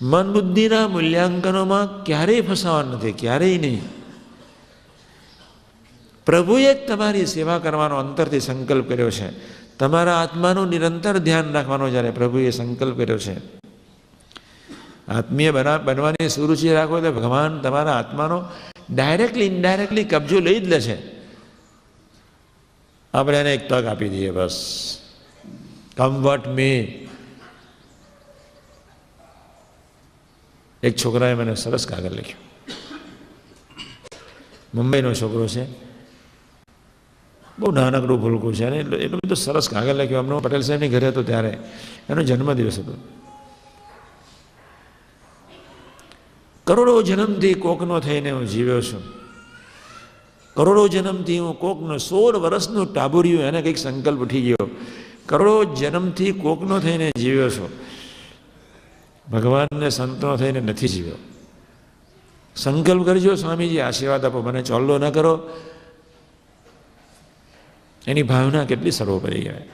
મન બુદ્ધિના મૂલ્યાંકનોમાં ક્યારેય ફસાવાનું નથી, ક્યારેય નહીં. પ્રભુએ જ તમારી સેવા કરવાનો અંતરથી સંકલ્પ કર્યો છે. તમારા આત્માનું નિરંતર ધ્યાન રાખવાનો જ્યારે પ્રભુએ સંકલ્પ કર્યો છે. આત્મીય બનવાની સુરુચિ રાખો તો ભગવાન તમારા આત્માનો ડાયરેક્ટલી ઇનડાયરેક્ટલી કબજો લઈ જ લે છે. આપણે એને એક તક આપી દઈએ, બસ કમ વોટ મે. એક છોકરાએ મને સરસ કાગળ લખ્યું, મુંબઈનો છોકરો છે, બહુ નાનકડું ભૂલકું છે, અને એટલું બધું સરસ કાગળ લખ્યું. હમણાં પટેલ સાહેબની ઘરે હતો ત્યારે એનો જન્મદિવસ હતો. કરોડો જન્મથી કોકનો થઈને હું જીવ્યો છું. કરોડો જન્મથી હું કોકનો 16 વર્ષનું ટાબુરિયું, એને કંઈક સંકલ્પ ઉઠી ગયો. કરોડો જન્મથી કોકનો થઈને જીવ્યો છું, ભગવાનને સંતનો થઈને નથી જીવ્યો. સંકલ્પ કરજો, સ્વામીજી આશીર્વાદ આપો, મને ચોલ્લો ન કરો. એની ભાવના કેટલી સર્વોપરી કહેવાય.